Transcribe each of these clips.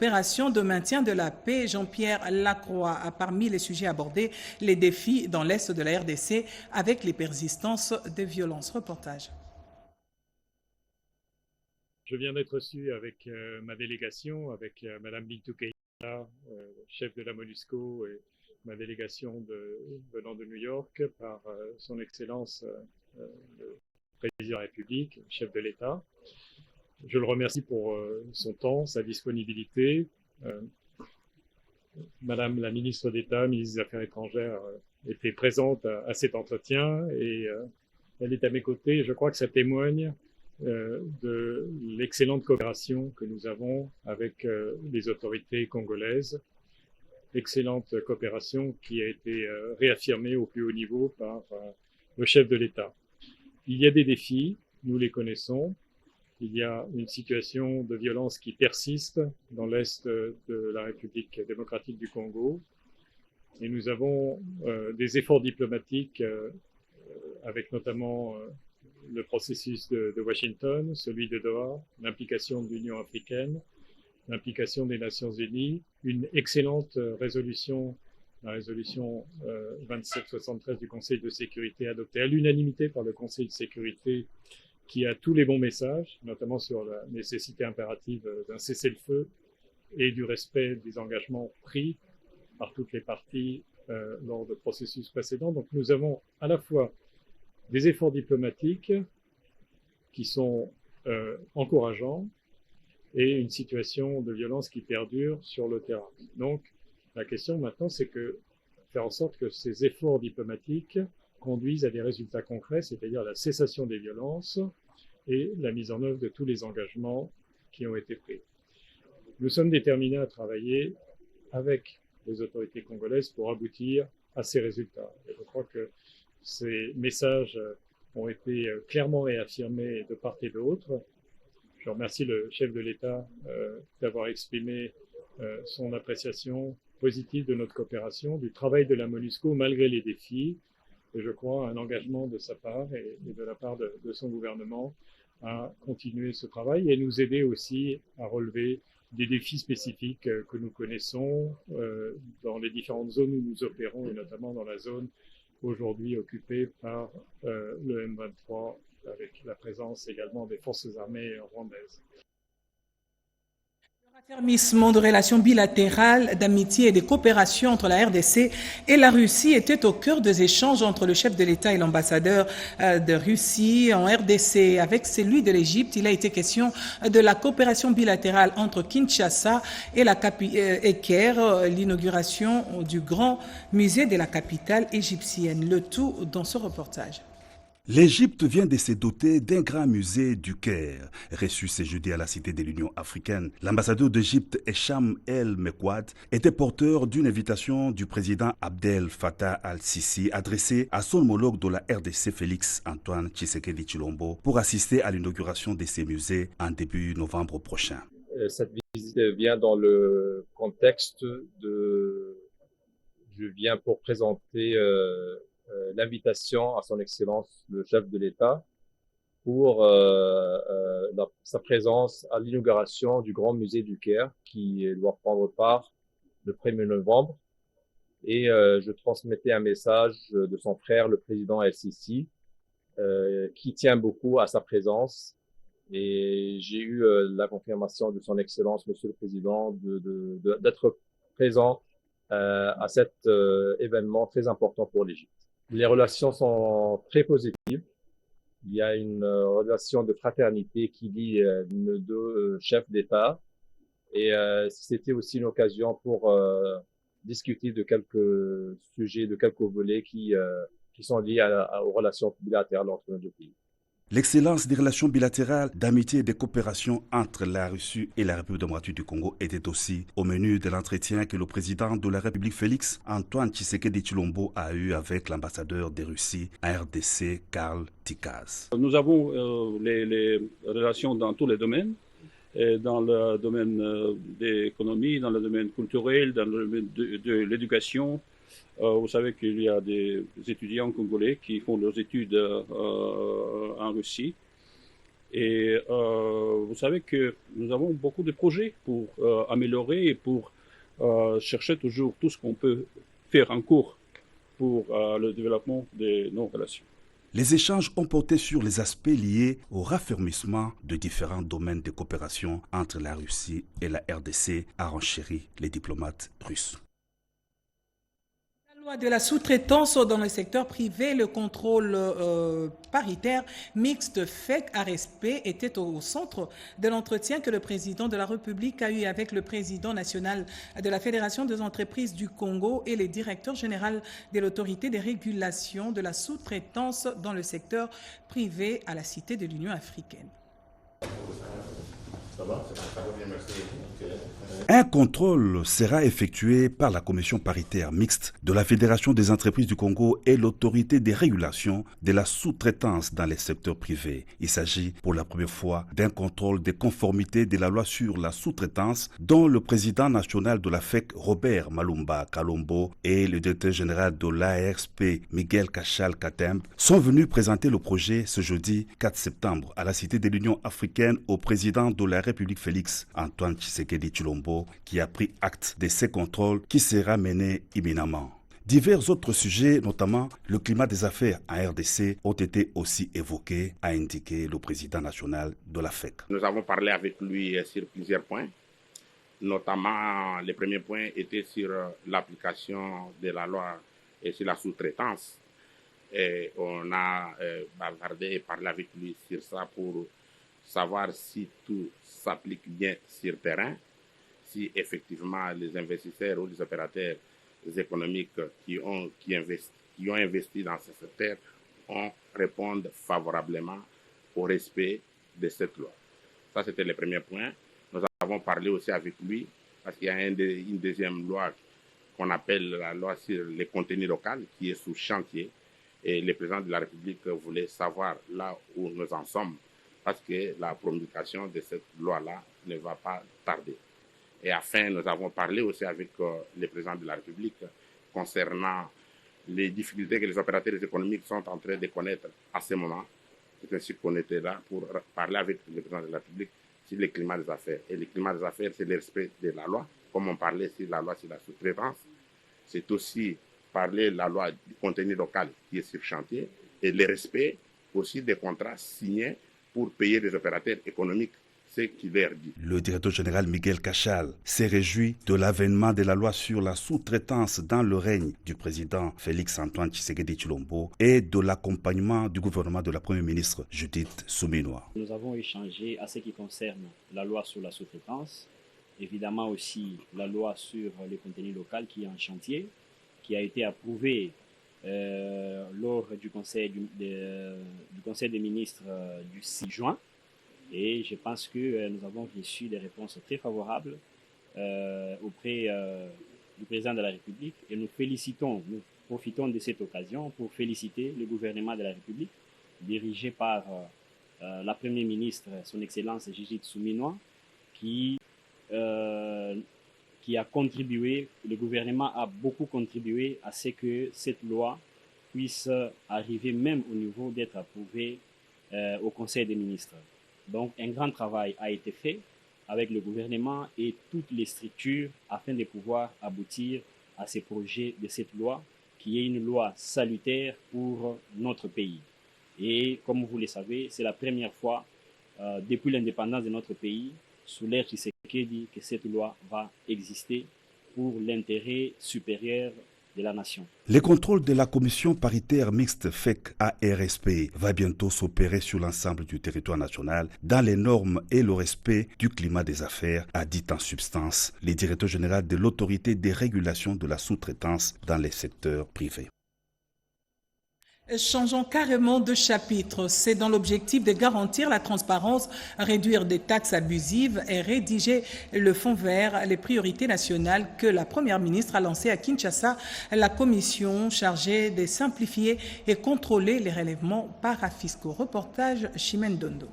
coopération de maintien de la paix. Jean-Pierre Lacroix a parmi les sujets abordés les défis dans l'est de la RDC avec les persistances des violences. Reportage. Je viens d'être reçu avec ma délégation, avec Madame Bintou Keïta, chef de la MONUSCO, et ma délégation venant de New York par son Excellence le Président de la République, chef de l'État. Je le remercie pour son temps, sa disponibilité. Madame la ministre d'État, ministre des Affaires étrangères, était présente à cet entretien et elle est à mes côtés. Je crois que ça témoigne de l'excellente coopération que nous avons avec les autorités congolaises. Excellente coopération qui a été réaffirmée au plus haut niveau par le chef de l'État. Il y a des défis, nous les connaissons. Il y a une situation de violence qui persiste dans l'est de la République démocratique du Congo. Et nous avons des efforts diplomatiques avec notamment le processus de Washington, celui de Doha, l'implication de l'Union africaine, l'implication des Nations unies, une excellente résolution, la résolution 2773 du Conseil de sécurité adoptée à l'unanimité par le Conseil de sécurité qui a tous les bons messages, notamment sur la nécessité impérative d'un cessez-le-feu et du respect des engagements pris par toutes les parties lors de processus précédents. Donc nous avons à la fois des efforts diplomatiques qui sont encourageants et une situation de violence qui perdure sur le terrain. Donc la question maintenant, c'est que faire en sorte que ces efforts diplomatiques conduisent à des résultats concrets, c'est-à-dire la cessation des violences et la mise en œuvre de tous les engagements qui ont été pris. Nous sommes déterminés à travailler avec les autorités congolaises pour aboutir à ces résultats. Et je crois que ces messages ont été clairement réaffirmés de part et d'autre. Je remercie le chef de l'État d'avoir exprimé son appréciation positive de notre coopération, du travail de la MONUSCO malgré les défis. Et je crois un engagement de sa part et de la part de son gouvernement à continuer ce travail et nous aider aussi à relever des défis spécifiques que nous connaissons dans les différentes zones où nous opérons et notamment dans la zone aujourd'hui occupée par le M23 avec la présence également des forces armées rwandaises. Le raffermissement de relations bilatérales, d'amitié et de coopération entre la RDC et la Russie était au cœur des échanges entre le chef de l'État et l'ambassadeur de Russie en RDC. Avec celui de l'Égypte, il a été question de la coopération bilatérale entre Kinshasa et Caire, l'inauguration du grand musée de la capitale égyptienne. Le tout dans ce reportage. L'Égypte vient de se doter d'un grand musée du Caire. Reçu ce jeudi à la Cité de l'Union africaine, l'ambassadeur d'Égypte, Echam El Mekwad, était porteur d'une invitation du président Abdel Fattah al-Sisi adressée à son homologue de la RDC Félix Antoine Tshisekedi Tshilombo pour assister à l'inauguration de ces musées en début novembre prochain. Cette visite vient dans le contexte de... Je viens pour présenter l'invitation à son Excellence le chef de l'État pour sa présence à l'inauguration du Grand Musée du Caire qui doit prendre part le 1er novembre. Et je transmettais un message de son frère, le président El-Sisi, qui tient beaucoup à sa présence. Et j'ai eu la confirmation de son Excellence, Monsieur le Président, d'être présent à cet événement très important pour l'Égypte. Les relations sont très positives. Il y a une relation de fraternité qui lie nos deux chefs d'État. Et c'était aussi une occasion pour discuter de quelques sujets, de quelques volets qui sont liés aux relations bilatérales entre nos deux pays. L'excellence des relations bilatérales, d'amitié et de coopération entre la Russie et la République démocratique du Congo était aussi au menu de l'entretien que le président de la République Félix Antoine Tshisekedi Tshilombo a eu avec l'ambassadeur de Russie à RDC, Karl Tikaz. Nous avons les relations dans tous les domaines, dans le domaine de l'économie, dans le domaine culturel, dans le domaine de l'éducation. Vous savez qu'il y a des étudiants congolais qui font leurs études en Russie. Et vous savez que nous avons beaucoup de projets pour améliorer et pour chercher toujours tout ce qu'on peut faire en cours pour le développement de nos relations. Les échanges ont porté sur les aspects liés au raffermissement de différents domaines de coopération entre la Russie et la RDC, a renchéri les diplomates russes. La loi de la sous-traitance dans le secteur privé, le contrôle paritaire mixte FEC-RSP était au centre de l'entretien que le président de la République a eu avec le président national de la Fédération des entreprises du Congo et le directeur général de l'autorité de régulation de la sous-traitance dans le secteur privé à la Cité de l'Union africaine. Un contrôle sera effectué par la commission paritaire mixte de la Fédération des entreprises du Congo et l'autorité des régulations de la sous-traitance dans les secteurs privés. Il s'agit pour la première fois d'un contrôle de conformité de la loi sur la sous-traitance dont le président national de la FEC, Robert Malumba Kalombo, et le directeur général de l'ARSP, Miguel Cachal Katembe, sont venus présenter le projet ce jeudi 4 septembre à la Cité de l'Union africaine au président de la République Félix Antoine Tshisekedi Tshilombo, qui a pris acte de ces contrôles qui sera mené imminemment. Divers autres sujets, notamment le climat des affaires en RDC, ont été aussi évoqués, a indiqué le président national de la FEC. Nous avons parlé avec lui sur plusieurs points, notamment les premiers points étaient sur l'application de la loi et sur la sous-traitance. Et on a bavardé et parlé avec lui sur ça pour savoir si tout s'applique bien sur terrain, si effectivement les investisseurs ou les opérateurs économiques qui ont investi dans ce secteur répondent favorablement au respect de cette loi. Ça, c'était le premier point. Nous avons parlé aussi avec lui parce qu'il y a une deuxième loi qu'on appelle la loi sur les contenus locaux qui est sous chantier. Et le président de la République voulait savoir là où nous en sommes parce que la promulgation de cette loi-là ne va pas tarder. Et enfin, nous avons parlé aussi avec le président de la République concernant les difficultés que les opérateurs économiques sont en train de connaître à ce moment. C'est ainsi qu'on était là pour parler avec le président de la République sur le climat des affaires. Et le climat des affaires, c'est le respect de la loi. Comme on parlait sur la loi sur la sous-traitance, c'est aussi parler de la loi du contenu local qui est sur chantier et le respect aussi des contrats signés pour payer les opérateurs économiques ce qu'il leur dit. Le directeur général Miguel Cachal s'est réjoui de l'avènement de la loi sur la sous-traitance dans le règne du président Félix Antoine Tshisekedi Tshilombo et de l'accompagnement du gouvernement de la première ministre Judith Suminwa. Nous avons échangé à ce qui concerne la loi sur la sous-traitance, évidemment aussi la loi sur les contenus locaux qui est en chantier, qui a été approuvée lors du conseil des ministres du 6 juin. Et je pense que nous avons reçu des réponses très favorables auprès du président de la République. Et nous profitons de cette occasion pour féliciter le gouvernement de la République, dirigé par la première ministre, son Excellence Judith Suminwa, qui a contribué, le gouvernement a beaucoup contribué à ce que cette loi puisse arriver même au niveau d'être approuvée au Conseil des ministres. Donc un grand travail a été fait avec le gouvernement et toutes les structures afin de pouvoir aboutir à ce projet de cette loi qui est une loi salutaire pour notre pays. Et comme vous le savez, c'est la première fois depuis l'indépendance de notre pays sous l'ère Tshisekedi que cette loi va exister pour l'intérêt supérieur de la nation. Les contrôles de la commission paritaire mixte FEC-RSP va bientôt s'opérer sur l'ensemble du territoire national dans les normes et le respect du climat des affaires, a dit en substance le directeur général de l'autorité des régulations de la sous-traitance dans les secteurs privés. Changeons carrément de chapitre. C'est dans l'objectif de garantir la transparence, réduire des taxes abusives et rédiger le fonds vert, les priorités nationales que la Première ministre a lancé à Kinshasa la commission chargée de simplifier et contrôler les relèvements parafiscaux. Reportage Chimène Dondo.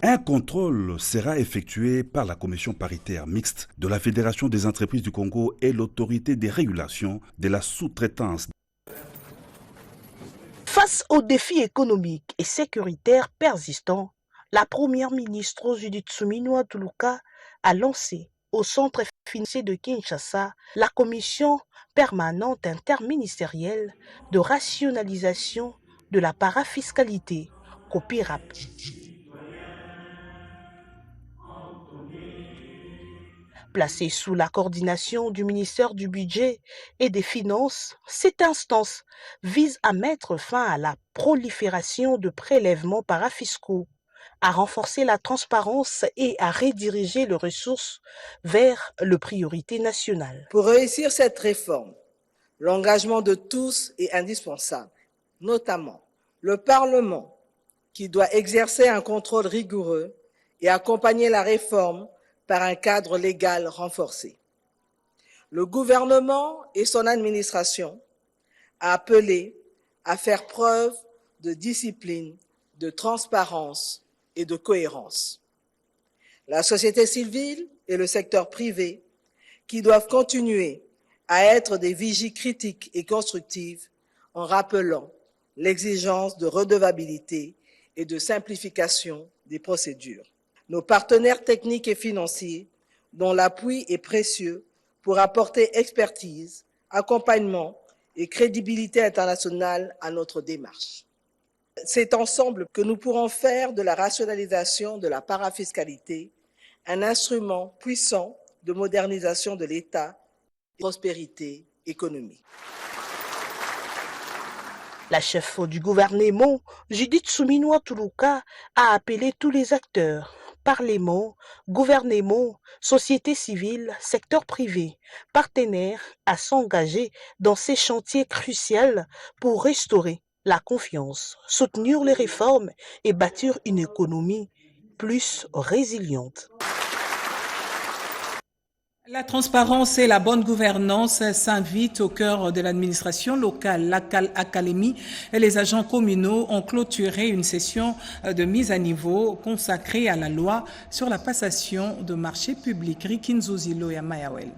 Un contrôle sera effectué par la commission paritaire mixte de la Fédération des entreprises du Congo et l'autorité des régulations de la sous-traitance. Face aux défis économiques et sécuritaires persistants, la première ministre Judith Suminwa Tuluka a lancé au centre financier de Kinshasa la commission permanente interministérielle de rationalisation de la parafiscalité, COPIRAP. Placée sous la coordination du ministère du Budget et des Finances, cette instance vise à mettre fin à la prolifération de prélèvements parafiscaux, à renforcer la transparence et à rediriger les ressources vers les priorités nationales. Pour réussir cette réforme, l'engagement de tous est indispensable, notamment le Parlement, qui doit exercer un contrôle rigoureux et accompagner la réforme par un cadre légal renforcé. Le gouvernement et son administration a appelé à faire preuve de discipline, de transparence et de cohérence. La société civile et le secteur privé, qui doivent continuer à être des vigies critiques et constructives en rappelant l'exigence de redevabilité et de simplification des procédures. Nos partenaires techniques et financiers, dont l'appui est précieux pour apporter expertise, accompagnement et crédibilité internationale à notre démarche. C'est ensemble que nous pourrons faire de la rationalisation de la parafiscalité un instrument puissant de modernisation de l'État et de prospérité économique. La chef du gouvernement, Judith Suminwa Tuluka, a appelé tous les acteurs, Parlement, gouvernement, société civile, secteur privé, partenaires à s'engager dans ces chantiers cruciaux pour restaurer la confiance, soutenir les réformes et bâtir une économie plus résiliente. La transparence et la bonne gouvernance s'invitent au cœur de l'administration locale. L'Académie et les agents communaux ont clôturé une session de mise à niveau consacrée à la loi sur la passation de marchés publics. Rikinzuzilo et Mayawel.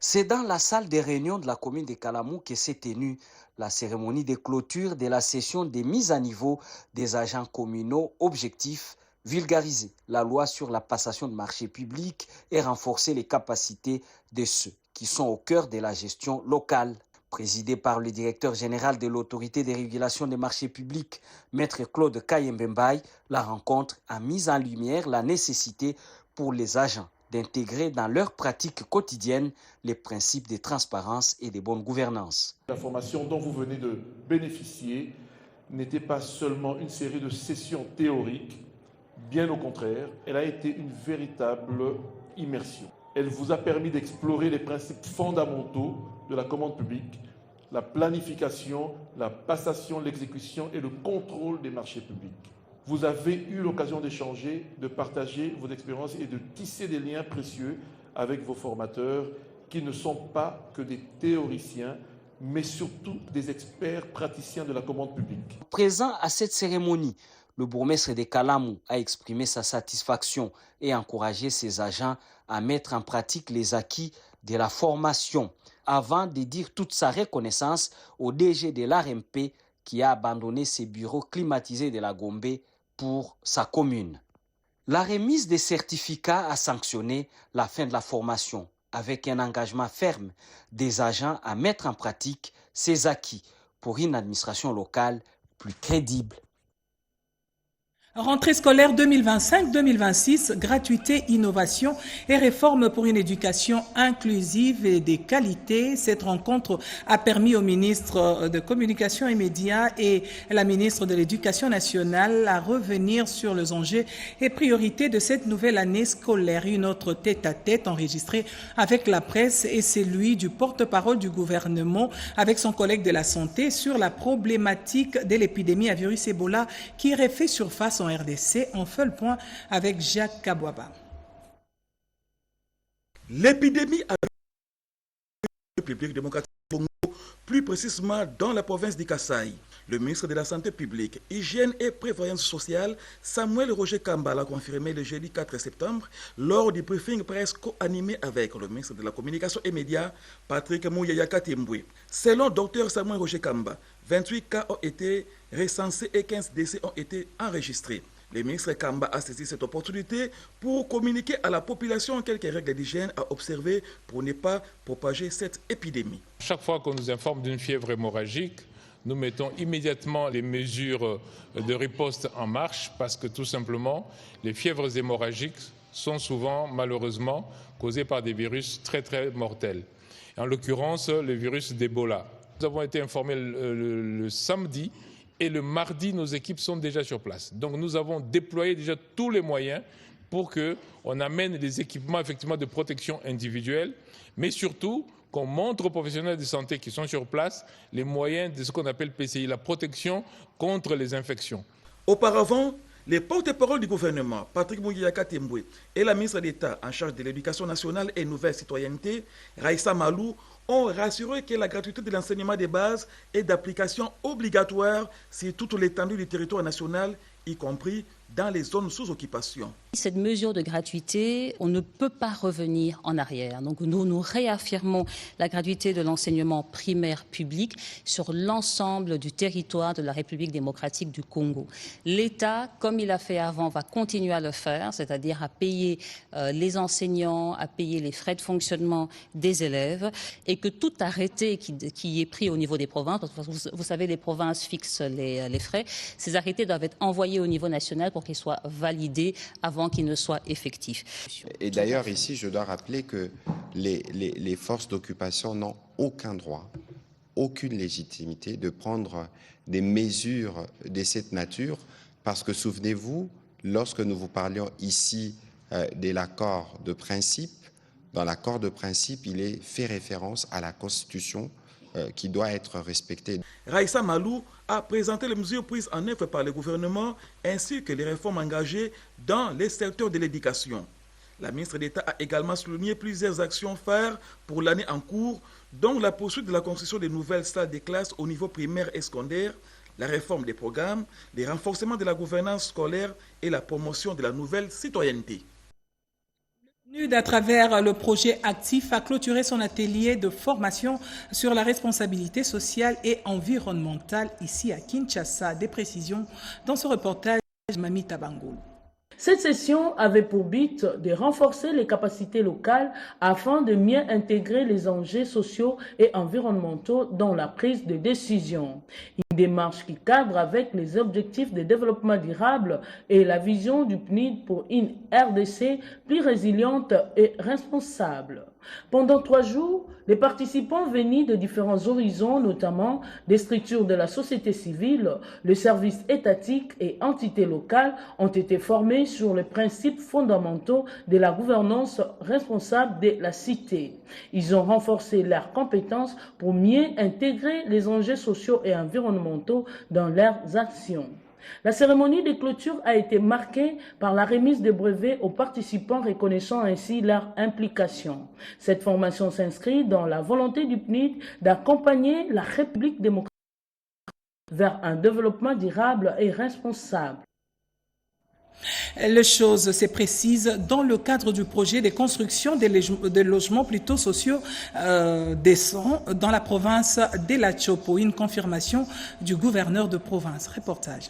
C'est dans la salle des réunions de la commune de Kalamou que s'est tenue la cérémonie de clôture de la session de mise à niveau des agents communaux. Objectif: vulgariser la loi sur la passation de marchés publics et renforcer les capacités de ceux qui sont au cœur de la gestion locale. Présidé par le directeur général de l'autorité de régulation des marchés publics, Maître Claude Kayembembaye, la rencontre a mis en lumière la nécessité pour les agents d'intégrer dans leur pratique quotidienne les principes de transparence et de bonne gouvernance. La formation dont vous venez de bénéficier n'était pas seulement une série de sessions théoriques. Bien au contraire, elle a été une véritable immersion. Elle vous a permis d'explorer les principes fondamentaux de la commande publique, la planification, la passation, l'exécution et le contrôle des marchés publics. Vous avez eu l'occasion d'échanger, de partager vos expériences et de tisser des liens précieux avec vos formateurs qui ne sont pas que des théoriciens, mais surtout des experts praticiens de la commande publique. Présent à cette cérémonie, le bourgmestre de Kalamou a exprimé sa satisfaction et encouragé ses agents à mettre en pratique les acquis de la formation, avant de dire toute sa reconnaissance au DG de l'ARMP qui a abandonné ses bureaux climatisés de la Gombe pour sa commune. La remise des certificats a sanctionné la fin de la formation avec un engagement ferme des agents à mettre en pratique ces acquis pour une administration locale plus crédible. Rentrée scolaire 2025-2026, gratuité, innovation et réforme pour une éducation inclusive et de qualité. Cette rencontre a permis au ministre de Communication et Médias et la ministre de l'Éducation nationale à revenir sur les enjeux et priorités de cette nouvelle année scolaire. Une autre tête-à-tête enregistrée avec la presse et celui du porte-parole du gouvernement avec son collègue de la santé sur la problématique de l'épidémie à virus Ebola qui refait surface en RDC. On fait le point avec Jacques Kabouaba. L'épidémie à la République démocratique du Congo, plus précisément dans la province du Kasaï. Le ministre de la Santé publique, Hygiène et Prévoyance sociale, Samuel Roger Kamba, l'a confirmé le jeudi 4 septembre lors du briefing presse co-animé avec le ministre de la Communication et Médias, Patrick Mouyaya Katimboué. Selon Dr Samuel Roger Kamba, 28 cas ont été recensés et 15 décès ont été enregistrés. Le ministre Kamba a saisi cette opportunité pour communiquer à la population quelques règles d'hygiène à observer pour ne pas propager cette épidémie. Chaque fois qu'on nous informe d'une fièvre hémorragique, nous mettons immédiatement les mesures de riposte en marche parce que tout simplement, les fièvres hémorragiques sont souvent malheureusement causées par des virus très mortels. En l'occurrence, le virus d'Ebola. Nous avons été informés le samedi et le mardi, nos équipes sont déjà sur place. Donc nous avons déployé déjà tous les moyens pour qu'on amène les équipements effectivement de protection individuelle, mais surtout qu'on montre aux professionnels de santé qui sont sur place les moyens de ce qu'on appelle PCI, la protection contre les infections. Auparavant, les porte-parole du gouvernement, Patrick Mougiaka Temboué, et la ministre d'État en charge de l'éducation nationale et nouvelle citoyenneté, Raissa Malou, ont rassuré que la gratuité de l'enseignement de base est d'application obligatoire sur toute l'étendue du territoire national, y compris dans les zones sous occupation. Cette mesure de gratuité, on ne peut pas revenir en arrière. Donc nous réaffirmons la gratuité de l'enseignement primaire public sur l'ensemble du territoire de la République démocratique du Congo. L'État, comme il a fait avant, va continuer à le faire, c'est-à-dire à payer les enseignants, à payer les frais de fonctionnement des élèves, et que tout arrêté qui est pris au niveau des provinces, parce que vous savez, les provinces fixent les frais, ces arrêtés doivent être envoyés au niveau national pour qu'ils soient validés avant qu'ils ne soient effectifs. Et d'ailleurs, ici, je dois rappeler que les forces d'occupation n'ont aucun droit, aucune légitimité de prendre des mesures de cette nature, parce que souvenez-vous, lorsque nous vous parlions ici de l'accord de principe, dans l'accord de principe, il est fait référence à la Constitution qui doit être respectée. Raissa Malou a présenté les mesures prises en œuvre par le gouvernement ainsi que les réformes engagées dans les secteurs de l'éducation. La ministre d'État a également souligné plusieurs actions phares pour l'année en cours, dont la poursuite de la construction de nouvelles salles de classe au niveau primaire et secondaire, la réforme des programmes, le renforcement de la gouvernance scolaire et la promotion de la nouvelle citoyenneté. PNUD, à travers le projet Actif, a clôturé son atelier de formation sur la responsabilité sociale et environnementale ici à Kinshasa. Des précisions dans ce reportage Mami Tabangoul. Cette session avait pour but de renforcer les capacités locales afin de mieux intégrer les enjeux sociaux et environnementaux dans la prise de décision. Une démarche qui cadre avec les objectifs de développement durable et la vision du PNUD pour une RDC plus résiliente et responsable. Pendant 3 jours, les participants venus de différents horizons, notamment des structures de la société civile, le service étatique et entités locales, ont été formés sur les principes fondamentaux de la gouvernance responsable de la cité. Ils ont renforcé leurs compétences pour mieux intégrer les enjeux sociaux et environnementaux dans leurs actions. La cérémonie de clôture a été marquée par la remise de brevets aux participants, reconnaissant ainsi leur implication. Cette formation s'inscrit dans la volonté du PNUD d'accompagner la République démocratique vers un développement durable et responsable. Les choses se précisent dans le cadre du projet de construction de logements plutôt sociaux décents dans la province de la Chopo. Une confirmation du gouverneur de province. Reportage.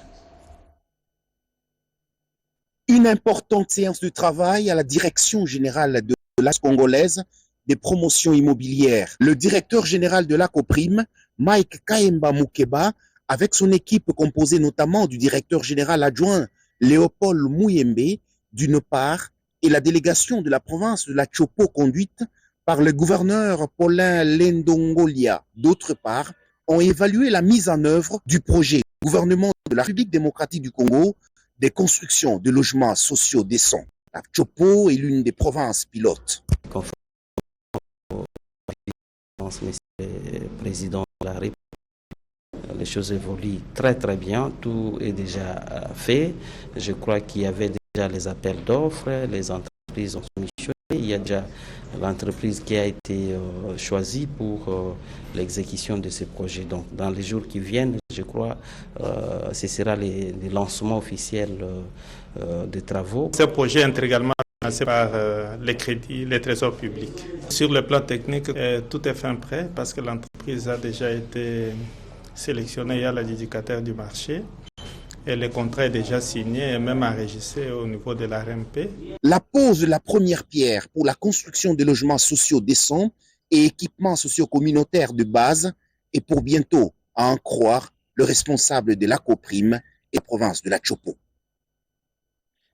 Une importante séance de travail à la direction générale de la congolaise des promotions immobilières. Le directeur général de la Coprime, Mike Kaemba Mukeba, avec son équipe composée notamment du directeur général adjoint Léopold Mouyembe, d'une part, et la délégation de la province de la Chopo conduite par le gouverneur Paulin Lendongolia, d'autre part, ont évalué la mise en œuvre du projet du gouvernement de la République démocratique du Congo des constructions de logements sociaux décents. La Chopo est l'une des provinces pilotes. Monsieur le Président de la République, les choses évoluent très bien, tout est déjà fait. Je crois qu'il y avait déjà les appels d'offres, les entreprises ont soumissionné, il y a déjà l'entreprise qui a été choisie pour l'exécution de ce projet. Donc dans les jours qui viennent, je crois, ce sera le lancement officiel des travaux. Ce projet est intégralement financé par les crédits, les trésors publics. Sur le plan technique, tout est fin prêt parce que l'entreprise a déjà été sélectionné, il y a l'adjudicateur du marché. Et le contrat est déjà signé et même enregistré au niveau de la RMP. La pose de la première pierre pour la construction de logements sociaux décents et équipements socio-communautaires de base est pour bientôt, à en croire le responsable de l'ACOPRIM et province de la Chopo.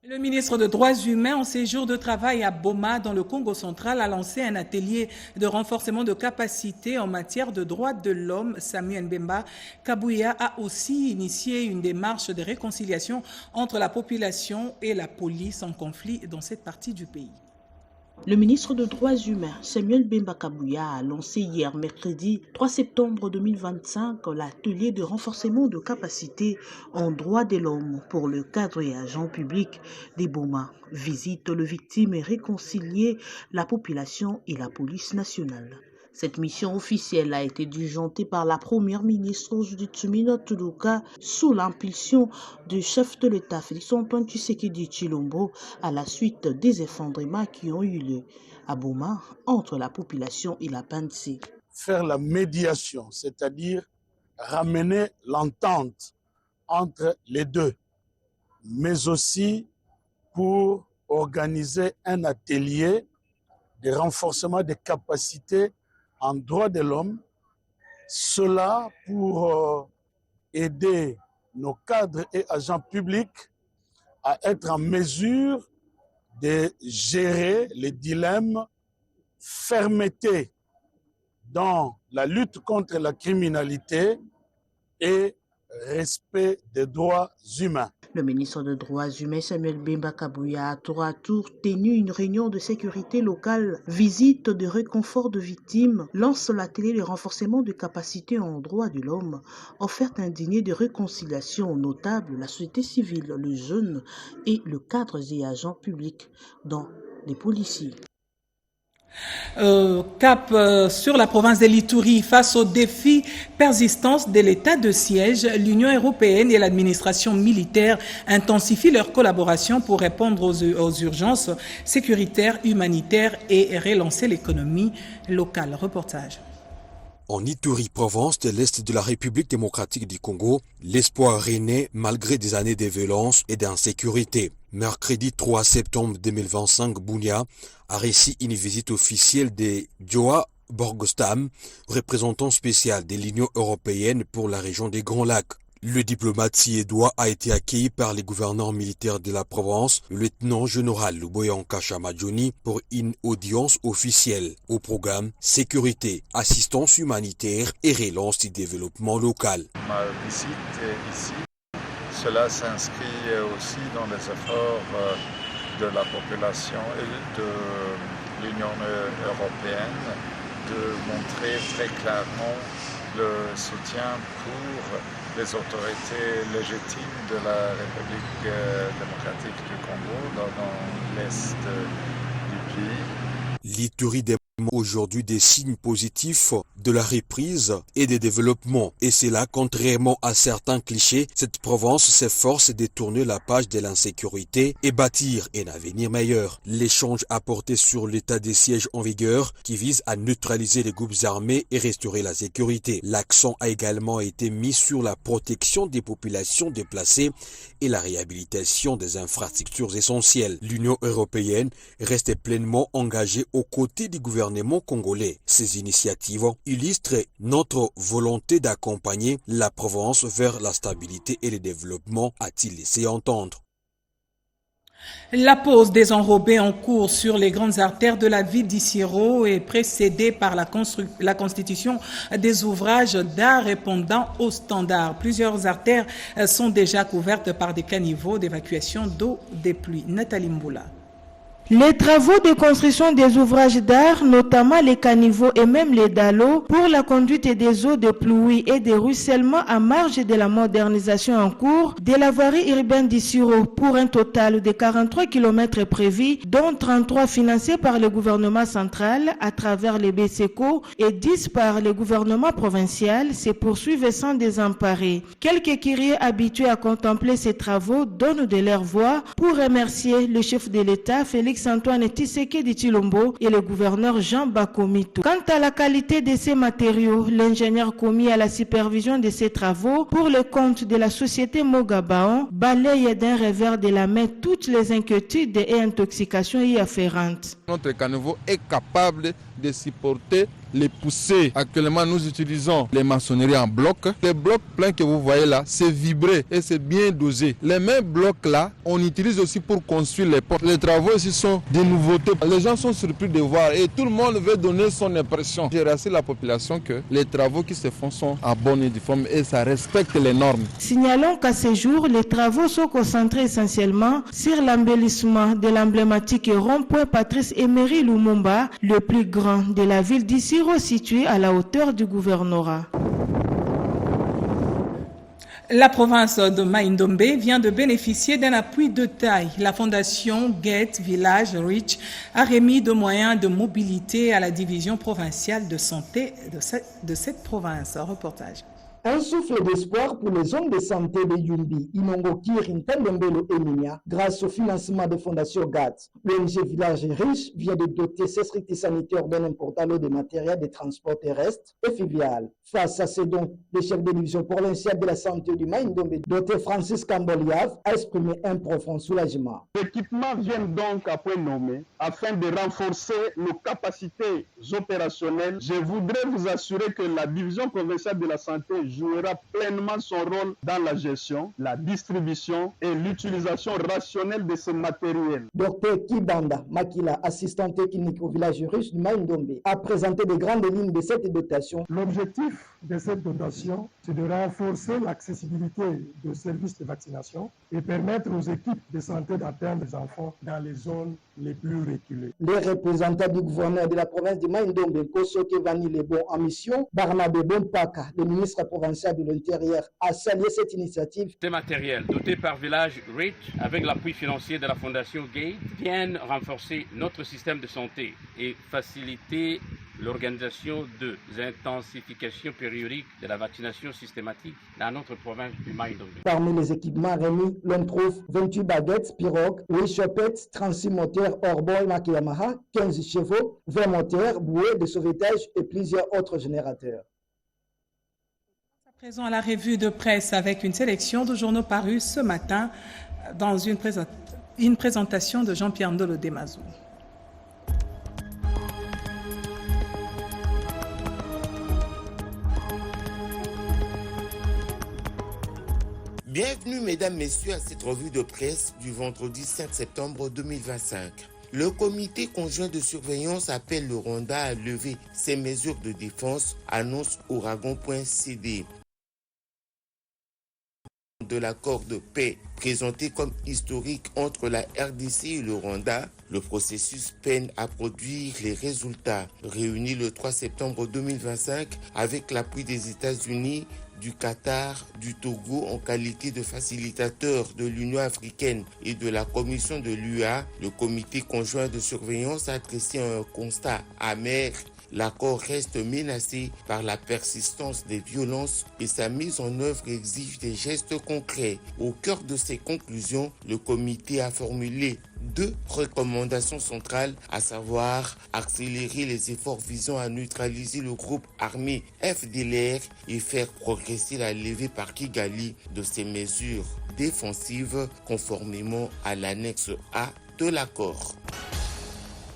Le ministre des Droits humains en séjour de travail à Boma, dans le Congo central, a lancé un atelier de renforcement de capacité en matière de droits de l'homme. Samuel Mbemba Kabouya a aussi initié une démarche de réconciliation entre la population et la police en conflit dans cette partie du pays. Le ministre des Droits humains, Samuel Mbemba Kabouya, a lancé hier, mercredi 3 septembre 2025, l'atelier de renforcement de capacité en droits de l'homme pour le cadre et agent public des Boma. Visite les victimes et réconcilier la population et la police nationale. Cette mission officielle a été diligentée par la première ministre Judith Suminwa Tuluka sous l'impulsion du chef de l'État Félix-Antoine Tshisekedi Tshilombo à la suite des effondrements qui ont eu lieu à Boma entre la population et la PNC. Faire la médiation, c'est-à-dire ramener l'entente entre les deux, mais aussi pour organiser un atelier de renforcement des capacités en droits de l'homme, cela pour aider nos cadres et agents publics à être en mesure de gérer les dilemmes, fermeté dans la lutte contre la criminalité et respect des droits humains. Le ministre des Droits humains Samuel Mbemba Kabouya a tour à tour tenu une réunion de sécurité locale, visite de réconfort de victimes, lance l'atelier de renforcement de capacités en droits de l'homme, offerte un dîner de réconciliation aux notables, la société civile, les jeunes et le cadre et agents publics, dont les policiers. Cap sur la province de l'Ituri. Face aux défis persistants de l'état de siège, l'Union européenne et l'administration militaire intensifient leur collaboration pour répondre aux urgences sécuritaires, humanitaires et relancer l'économie locale. Reportage. En Ituri, province de l'Est de la République démocratique du Congo, l'espoir renaît malgré des années de violence et d'insécurité. Mercredi 3 septembre 2025, Bunia a reçu une visite officielle de Joa Borgostam, représentant spécial de l'Union européenne pour la région des Grands Lacs. Le diplomate suédois a été accueilli par les gouverneurs militaires de la province, le lieutenant-général Luboyanka Chamadjoni, pour une audience officielle. Au programme, sécurité, assistance humanitaire et relance du développement local. Ma visite ici, cela s'inscrit aussi dans les efforts de la population et de l'Union européenne de montrer très clairement le soutien pour les autorités légitimes de la République démocratique du Congo dans l'est du pays. L'Ituri démontre aujourd'hui des signes positifs de la reprise et des développements. Et c'est là, contrairement à certains clichés, cette province s'efforce de tourner la page de l'insécurité et bâtir un avenir meilleur. L'échange apporté sur l'état des sièges en vigueur qui vise à neutraliser les groupes armés et restaurer la sécurité. L'accent a également été mis sur la protection des populations déplacées et la réhabilitation des infrastructures essentielles. L'Union européenne reste pleinement engagée aux côtés du gouvernement congolais. Ces initiatives illustrent notre volonté d'accompagner la province vers la stabilité et le développement, a-t-il laissé entendre. La pose des enrobés en cours sur les grandes artères de la ville d'Issiro est précédée par la constitution des ouvrages d'art répondant aux standards. Plusieurs artères sont déjà couvertes par des caniveaux d'évacuation d'eau des pluies. Nathalie Mboula. Les travaux de construction des ouvrages d'art, notamment les caniveaux et même les dallots, pour la conduite des eaux de pluie et des ruissellements à marge de la modernisation en cours de la voirie urbaine d'Issiro, pour un total de 43 km prévus, dont 33 financés par le gouvernement central à travers les BCECO et 10 par le gouvernement provincial, se poursuivent sans désemparer. Quelques curieux habitués à contempler ces travaux donnent de leur voix pour remercier le chef de l'État, Félix Félix-Antoine Tshisekedi Tshilombo et le gouverneur Jean Bakomito. Quant à la qualité de ces matériaux, l'ingénieur commis à la supervision de ces travaux pour le compte de la société Mogabaon balaye d'un revers de la main toutes les inquiétudes et intoxications y afférentes. Notre caniveau est capable de supporter les poussées. Actuellement, nous utilisons les maçonneries en bloc. Les blocs pleins que vous voyez là, c'est vibré et c'est bien dosé. Les mêmes blocs là, on utilise aussi pour construire les portes. Les travaux ici sont des nouveautés. Les gens sont surpris de voir et tout le monde veut donner son impression. J'ai rassuré la population que les travaux qui se font sont à bonne et due forme et ça respecte les normes. Signalons qu'à ce jour, les travaux sont concentrés essentiellement sur l'embellissement de l'emblématique rond-point Patrice Emery Lumumba, le plus grand de la ville d'ici, situé à la hauteur du gouvernorat. La province de Mai-Ndombe vient de bénéficier d'un appui de taille. La fondation Gate Village Rich a remis de moyens de mobilité à la division provinciale de santé de cette province. Reportage. Un souffle d'espoir pour les zones de santé de Yumbi, Inongokir, Ntalombelo et Minya, grâce au financement de Fondation GATT. L'ONG Village Riche vient de doter ces structures sanitaires d'un important lot de matériel de transport terrestre et fluvial. Face à ces dons, le chef de division provinciale de la santé du Mai-Ndombe, Dr Francis Kamboliav, a exprimé un profond soulagement. L'équipement vient donc à point nommé afin de renforcer nos capacités opérationnelles. Je voudrais vous assurer que la division provinciale de la santé jouera pleinement son rôle dans la gestion, la distribution et l'utilisation rationnelle de ce matériel. Dr Kibanda Makila, assistant technique au village russe du Mai-Ndombe, a présenté les grandes lignes de cette dotation. L'objectif de cette dotation, c'est de renforcer l'accessibilité des services de vaccination et permettre aux équipes de santé d'atteindre les enfants dans les zones les plus reculées. Les représentants du gouverneur de la province de Mai-Ndombe, Kosoke Vani Lebon en mission, Barnabé Bompaka, le ministre provincial de l'Intérieur, a salué cette initiative. Ces matériels dotés par Village Rich avec l'appui financier de la Fondation Gate viennent renforcer notre système de santé et faciliter l'organisation de intensification périodique de la vaccination systématique dans notre province du Mai-Ndombe. Parmi les équipements remis, l'on trouve 28 baguettes, pirogues, 8 chopettes, 36 moteurs hors-bord marque Yamaha, 15 chevaux, 20 moteurs, bouées de sauvetage et plusieurs autres générateurs. À présent à la revue de presse avec une sélection de journaux parus ce matin dans une présentation de Jean-Pierre Ndolo Demazou. Bienvenue mesdames, messieurs à cette revue de presse du vendredi 5 septembre 2025. Le comité conjoint de surveillance appelle le Rwanda à lever ses mesures de défense, annonce Ouragon.cd. De l'accord de paix présenté comme historique entre la RDC et le Rwanda, le processus peine à produire les résultats. Réunis le 3 septembre 2025 avec l'appui des États-Unis, du Qatar, du Togo en qualité de facilitateur de l'Union africaine et de la Commission de l'UA, le comité conjoint de surveillance a dressé un constat amer. L'accord reste menacé par la persistance des violences et sa mise en œuvre exige des gestes concrets. Au cœur de ces conclusions, le comité a formulé 2 recommandations centrales, à savoir accélérer les efforts visant à neutraliser le groupe armé FDLR et faire progresser la levée par Kigali de ces mesures défensives conformément à l'annexe A de l'accord.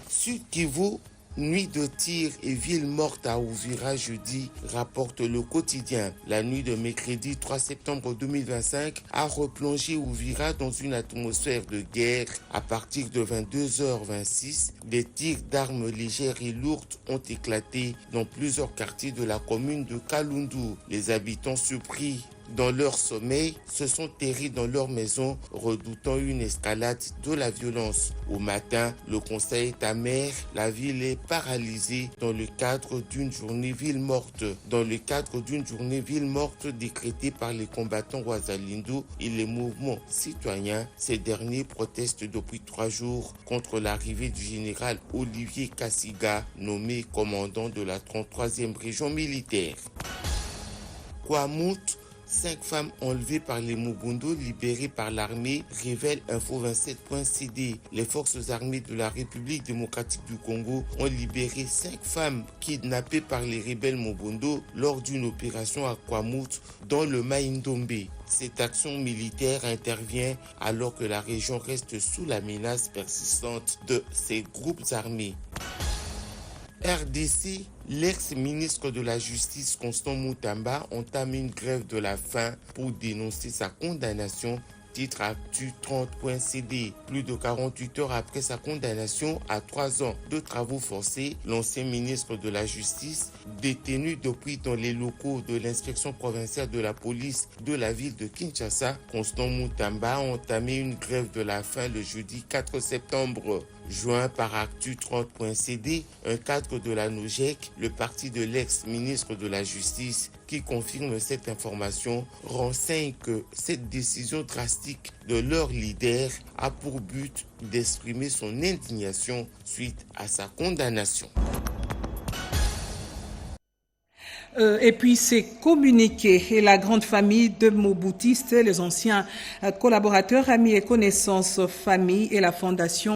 Sud Kivu, nuit de tir et ville morte à Uvira jeudi, rapporte le quotidien. La nuit de mercredi 3 septembre 2025 a replongé Uvira dans une atmosphère de guerre. À partir de 22h26, des tirs d'armes légères et lourdes ont éclaté dans plusieurs quartiers de la commune de Kalundu. Les habitants surpris dans leur sommeil, se sont terrés dans leur maison, redoutant une escalade de la violence. Au matin, le constat est amer, la ville est paralysée dans le cadre d'une journée ville morte. Dans le cadre d'une journée ville morte décrétée par les combattants Wazalendo et les mouvements citoyens, ces derniers protestent depuis 3 jours contre l'arrivée du général Olivier Kassiga, nommé commandant de la 33e région militaire. Kwamut, 5 femmes enlevées par les Mobundo, libérées par l'armée, révèle Info27.cd. Les forces armées de la République démocratique du Congo ont libéré 5 femmes kidnappées par les rebelles Mobundo lors d'une opération à Kwamouth dans le Maïndombe. Cette action militaire intervient alors que la région reste sous la menace persistante de ces groupes armés. RDC, l'ex-ministre de la Justice Constant Moutamba entame une grève de la faim pour dénoncer sa condamnation. Titre Actu30.cd. Plus de 48 heures après sa condamnation à 3 ans de travaux forcés, l'ancien ministre de la Justice, détenu depuis dans les locaux de l'inspection provinciale de la police de la ville de Kinshasa, Constant Moutamba a entamé une grève de la faim le jeudi 4 septembre. Joint par Actu30.cd, un cadre de la NOJEC, le parti de l'ex-ministre de la Justice, qui confirme cette information, renseigne que cette décision drastique de leur leader a pour but d'exprimer son indignation suite à sa condamnation. Et puis c'est communiqué et la grande famille de Moboutistes, les anciens collaborateurs, amis et connaissances, famille et la fondation